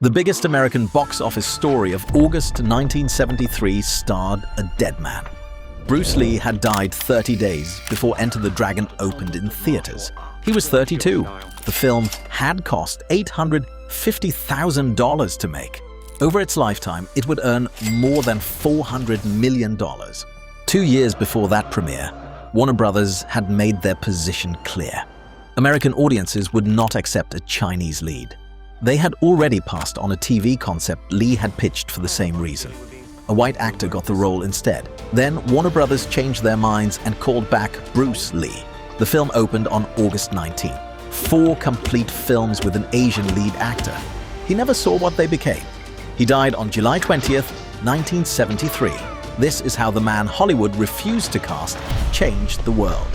The biggest American box office story of August 1973 starred a dead man. Bruce Lee had died 30 days before Enter the Dragon opened in theaters. He was 32. The film had cost $850,000 to make. Over its lifetime, it would earn more than $400 million. 2 years before that premiere, Warner Brothers had made their position clear. American audiences would not accept a Chinese lead. They had already passed on a TV concept Lee had pitched for the same reason. A white actor got the role instead. Then Warner Brothers changed their minds and called back Bruce Lee. The film opened on August 19. 4 complete films with an Asian lead actor. He never saw what they became. He died on July 20th, 1973. This is how the man Hollywood refused to cast changed the world.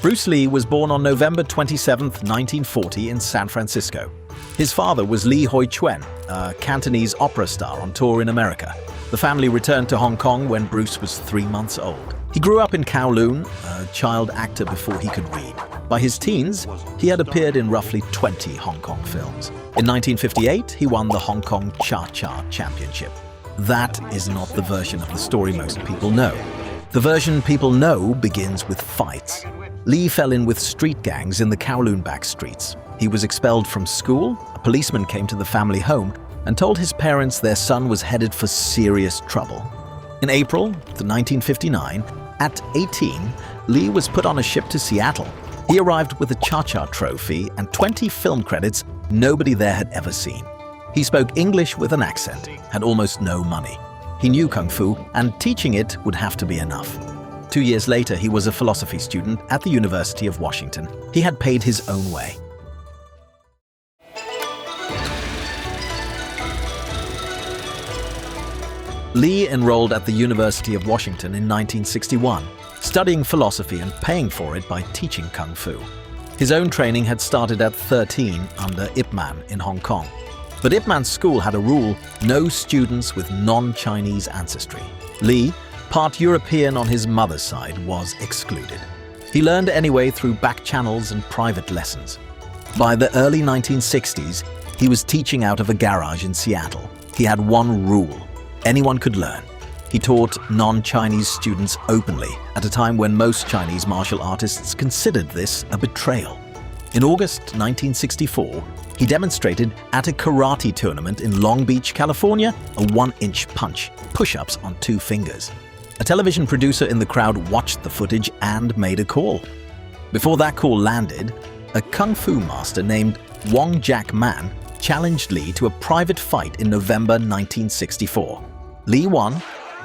Bruce Lee was born on November 27, 1940 in San Francisco. His father was Lee Hoi Chuen, a Cantonese opera star on tour in America. The family returned to Hong Kong when Bruce was 3 months old. He grew up in Kowloon, a child actor before he could read. By his teens, he had appeared in roughly 20 Hong Kong films. In 1958, he won the Hong Kong Cha-Cha Championship. That is not the version of the story most people know. The version people know begins with fights. Lee fell in with street gangs in the Kowloon back streets. He was expelled from school. A policeman came to the family home and told his parents their son was headed for serious trouble. In April 1959, at 18, Lee was put on a ship to Seattle. He arrived with a Cha-Cha trophy and 20 film credits nobody there had ever seen. He spoke English with an accent, had almost no money. He knew Kung Fu, and teaching it would have to be enough. 2 years later, he was a philosophy student at the University of Washington. He had paid his own way. Lee enrolled at the University of Washington in 1961, studying philosophy and paying for it by teaching Kung Fu. His own training had started at 13 under Ip Man in Hong Kong. But Ip Man's school had a rule: no students with non-Chinese ancestry. Lee, part European on his mother's side, was excluded. He learned anyway through back channels and private lessons. By the early 1960s, he was teaching out of a garage in Seattle. He had one rule: anyone could learn. He taught non-Chinese students openly at a time when most Chinese martial artists considered this a betrayal. In August 1964, he demonstrated at a karate tournament in Long Beach, California, a 1-inch punch, push-ups on 2 fingers. A television producer in the crowd watched the footage and made a call. Before that call landed, a Kung Fu master named Wong Jack Man challenged Lee to a private fight in November 1964. Lee won,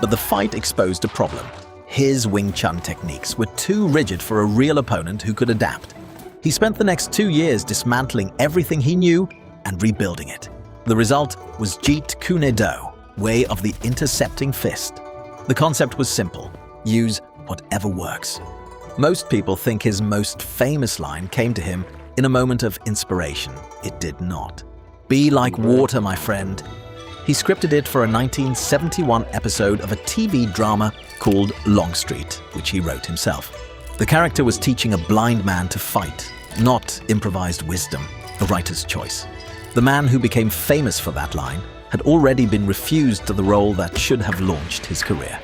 but the fight exposed a problem. His Wing Chun techniques were too rigid for a real opponent who could adapt. He spent the next 2 years dismantling everything he knew and rebuilding it. The result was Jeet Kune Do, way of the intercepting fist. The concept was simple: use whatever works. Most people think his most famous line came to him in a moment of inspiration. It did not. Be like water, my friend. He scripted it for a 1971 episode of a TV drama called Longstreet, which he wrote himself. The character was teaching a blind man to fight, not improvised wisdom, a writer's choice. The man who became famous for that line had already been refused to the role that should have launched his career.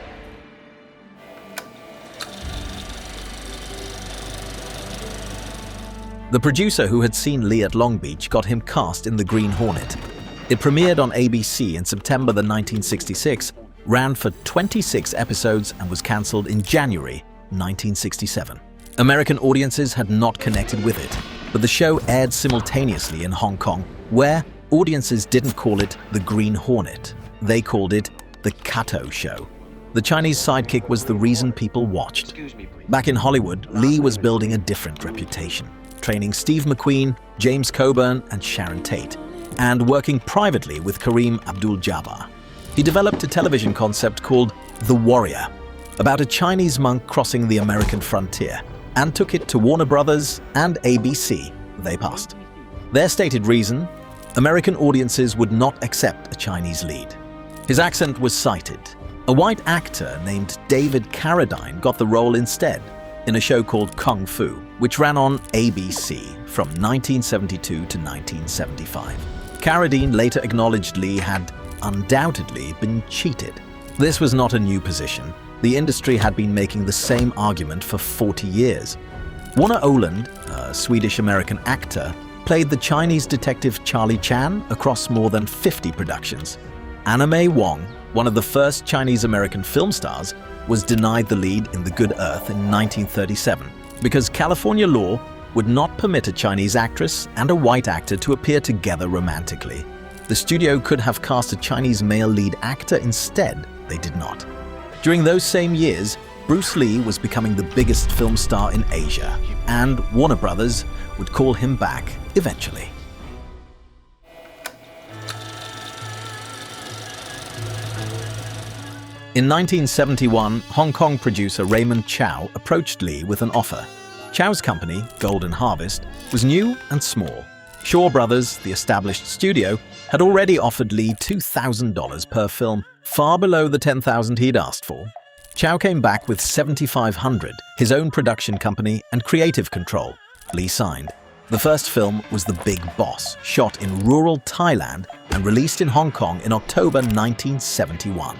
The producer who had seen Lee at Long Beach got him cast in The Green Hornet. It premiered on ABC in September 1966, ran for 26 episodes, and was cancelled in January 1967. American audiences had not connected with it, but the show aired simultaneously in Hong Kong, where audiences didn't call it The Green Hornet. They called it The Kato Show. The Chinese sidekick was the reason people watched. Back in Hollywood, Lee was building a different reputation, training Steve McQueen, James Coburn, and Sharon Tate, and working privately with Kareem Abdul-Jabbar. He developed a television concept called The Warrior, about a Chinese monk crossing the American frontier, and took it to Warner Brothers and ABC. They passed. Their stated reason: American audiences would not accept a Chinese lead. His accent was cited. A white actor named David Carradine got the role instead. in a show called Kung Fu, which ran on ABC from 1972 to 1975. Carradine later acknowledged Lee had undoubtedly been cheated. This was not a new position. The industry had been making the same argument for 40 years. Warner Oland, a Swedish-American actor, played the Chinese detective Charlie Chan across more than 50 productions. Anna May Wong, one of the first Chinese-American film stars, was denied the lead in The Good Earth in 1937 because California law would not permit a Chinese actress and a white actor to appear together romantically. The studio could have cast a Chinese male lead actor instead. They did not. During those same years, Bruce Lee was becoming the biggest film star in Asia, and Warner Brothers would call him back eventually. In 1971, Hong Kong producer Raymond Chow approached Lee with an offer. Chow's company, Golden Harvest, was new and small. Shaw Brothers, the established studio, had already offered Lee $2,000 per film, far below the $10,000 he'd asked for. Chow came back with $7,500, his own production company and creative control. Lee signed. The first film was The Big Boss, shot in rural Thailand and released in Hong Kong in October 1971.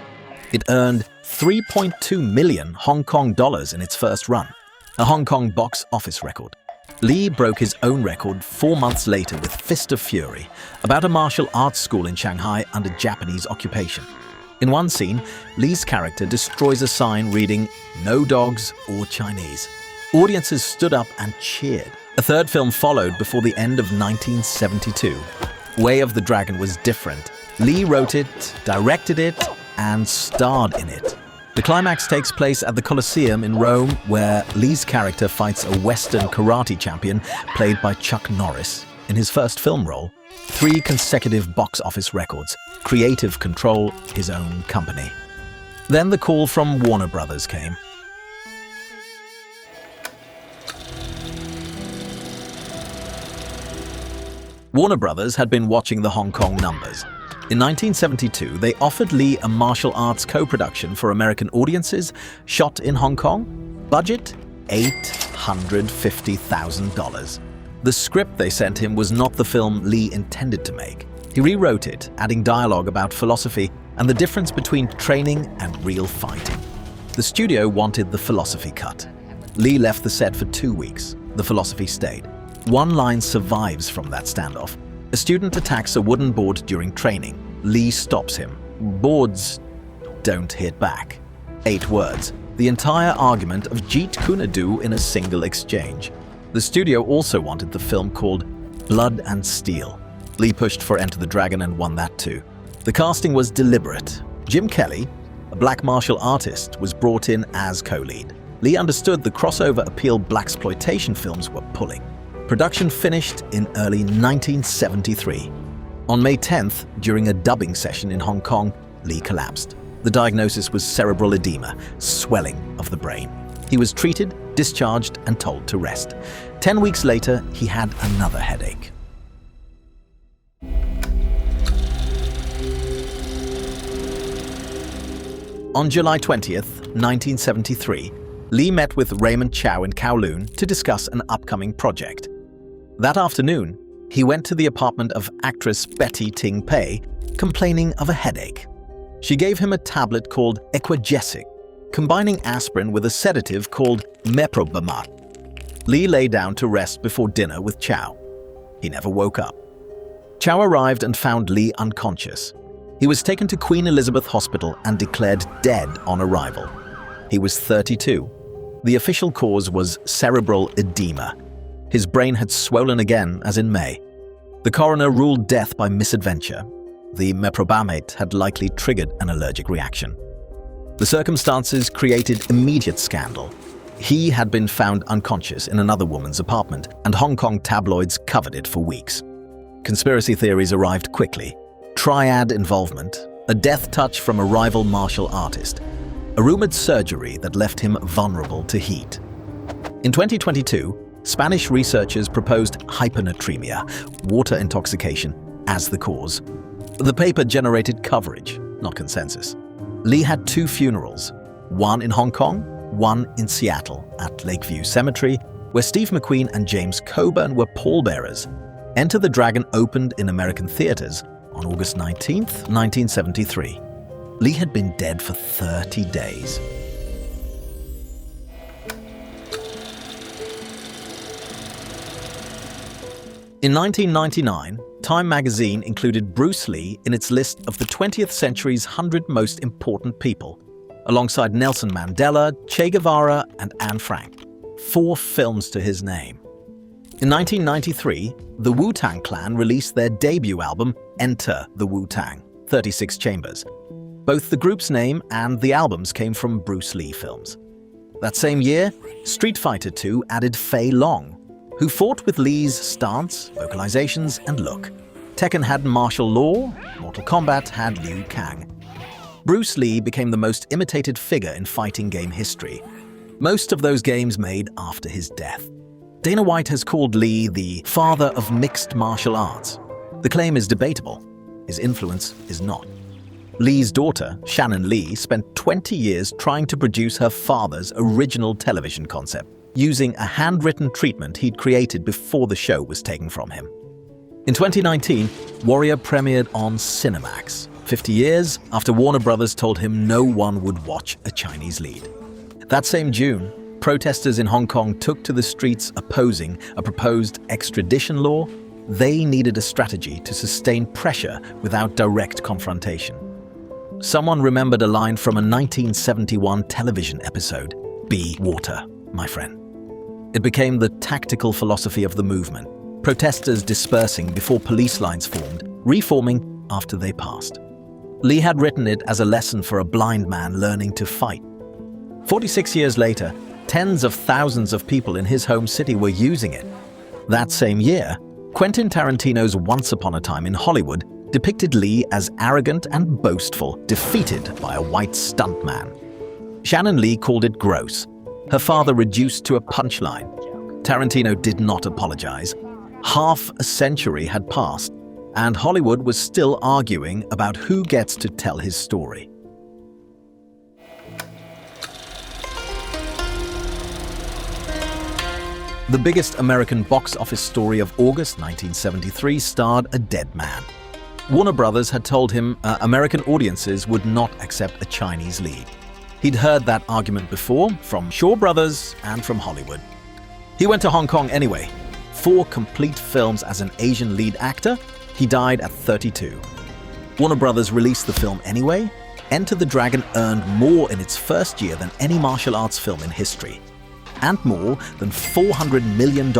It earned 3.2 million Hong Kong dollars in its first run, a Hong Kong box office record. Lee broke his own record 4 months later with Fist of Fury, about a martial arts school in Shanghai under Japanese occupation. In one scene, Lee's character destroys a sign reading, "No dogs or Chinese." Audiences stood up and cheered. A third film followed before the end of 1972. Way of the Dragon was different. Lee wrote it, directed it, and starred in it. The climax takes place at the Colosseum in Rome, where Lee's character fights a Western karate champion played by Chuck Norris in his first film role. 3 consecutive box office records, creative control, his own company. Then the call from Warner Brothers came. Warner Brothers had been watching the Hong Kong numbers. In 1972, they offered Lee a martial arts co-production for American audiences, shot in Hong Kong. Budget? $850,000. The script they sent him was not the film Lee intended to make. He rewrote it, adding dialogue about philosophy and the difference between training and real fighting. The studio wanted the philosophy cut. Lee left the set for 2 weeks. The philosophy stayed. One line survives from that standoff. A student attacks a wooden board during training. Lee stops him. Boards don't hit back. 8 words. The entire argument of Jeet Kune Do in a single exchange. The studio also wanted the film called Blood and Steel. Lee pushed for Enter the Dragon and won that too. The casting was deliberate. Jim Kelly, a black martial artist, was brought in as co-lead. Lee understood the crossover appeal blaxploitation films were pulling. Production finished in early 1973. On May 10th, during a dubbing session in Hong Kong, Lee collapsed. The diagnosis was cerebral edema, swelling of the brain. He was treated, discharged, and told to rest. 10 weeks later, he had another headache. On July 20th, 1973, Lee met with Raymond Chow in Kowloon to discuss an upcoming project. That afternoon, he went to the apartment of actress Betty Ting Pei, complaining of a headache. She gave him a tablet called Equagesic, combining aspirin with a sedative called Meprobamat. Lee lay down to rest before dinner with Chow. He never woke up. Chow arrived and found Lee unconscious. He was taken to Queen Elizabeth Hospital and declared dead on arrival. He was 32. The official cause was cerebral edema. His brain had swollen again, as in May. The coroner ruled death by misadventure. The meprobamate had likely triggered an allergic reaction. The circumstances created immediate scandal. He had been found unconscious in another woman's apartment, and Hong Kong tabloids covered it for weeks. Conspiracy theories arrived quickly. Triad involvement, a death touch from a rival martial artist, a rumored surgery that left him vulnerable to heat. In 2022, Spanish researchers proposed hyponatremia, water intoxication, as the cause. The paper generated coverage, not consensus. Lee had 2 funerals, one in Hong Kong, one in Seattle at Lakeview Cemetery, where Steve McQueen and James Coburn were pallbearers. Enter the Dragon opened in American theaters on August 19, 1973. Lee had been dead for 30 days. In 1999, Time magazine included Bruce Lee in its list of the 20th century's 100 most important people, alongside Nelson Mandela, Che Guevara, and Anne Frank. 4 films to his name. In 1993, the Wu-Tang Clan released their debut album, Enter the Wu-Tang, 36 Chambers. Both the group's name and the albums came from Bruce Lee films. That same year, Street Fighter II added Fei Long, who fought with Lee's stance, vocalizations, and look. Tekken had martial law, Mortal Kombat had Liu Kang. Bruce Lee became the most imitated figure in fighting game history, most of those games made after his death. Dana White has called Lee the father of mixed martial arts. The claim is debatable. His influence is not. Lee's daughter, Shannon Lee, spent 20 years trying to produce her father's original television concept, using a handwritten treatment he'd created before the show was taken from him. In 2019, Warrior premiered on Cinemax, 50 years after Warner Brothers told him no one would watch a Chinese lead. That same June, protesters in Hong Kong took to the streets opposing a proposed extradition law. They needed a strategy to sustain pressure without direct confrontation. Someone remembered a line from a 1971 television episode, "Be water, my friend." It became the tactical philosophy of the movement, protesters dispersing before police lines formed, reforming after they passed. Lee had written it as a lesson for a blind man learning to fight. 46 years later, tens of thousands of people in his home city were using it. That same year, Quentin Tarantino's Once Upon a Time in Hollywood depicted Lee as arrogant and boastful, defeated by a white stuntman. Shannon Lee called it gross. Her father reduced to a punchline. Tarantino did not apologize. Half a century had passed, and Hollywood was still arguing about who gets to tell his story. The biggest American box office story of August 1973 starred a dead man. Warner Brothers had told him American audiences would not accept a Chinese lead. He'd heard that argument before from Shaw Brothers and from Hollywood. He went to Hong Kong anyway. 4 complete films as an Asian lead actor. He died at 32. Warner Brothers released the film anyway. Enter the Dragon earned more in its first year than any martial arts film in history, and more than $400 million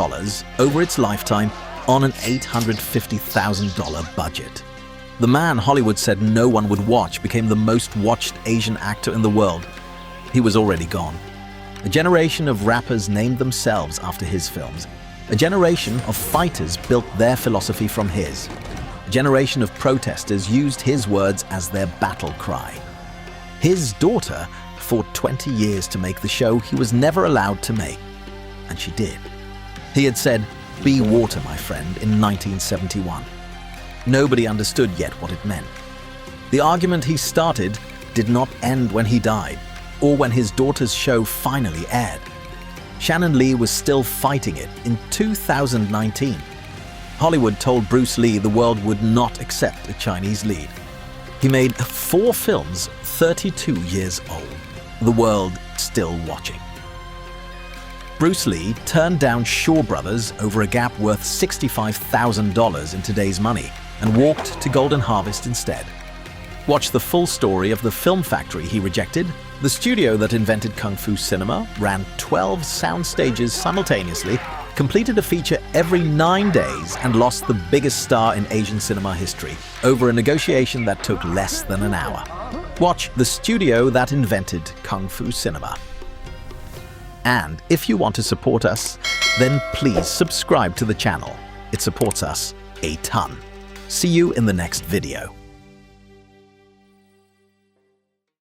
over its lifetime on an $850,000 budget. The man Hollywood said no one would watch became the most watched Asian actor in the world. He was already gone. A generation of rappers named themselves after his films. A generation of fighters built their philosophy from his. A generation of protesters used his words as their battle cry. His daughter fought 20 years to make the show he was never allowed to make, and she did. He had said, "Be water, my friend," in 1971. Nobody understood yet what it meant. The argument he started did not end when he died, or when his daughter's show finally aired. Shannon Lee was still fighting it in 2019. Hollywood told Bruce Lee the world would not accept a Chinese lead. He made 4 films 32 years old. The world still watching. Bruce Lee turned down Shaw Brothers over a gap worth $65,000 in today's money and walked to Golden Harvest instead. Watch the full story of the film factory he rejected. The studio that invented Kung Fu cinema ran 12 sound stages simultaneously, completed a feature every 9 days, and lost the biggest star in Asian cinema history over a negotiation that took less than an hour. Watch The Studio That Invented Kung Fu Cinema. And if you want to support us, then please subscribe to the channel. It supports us a ton. See you in the next video.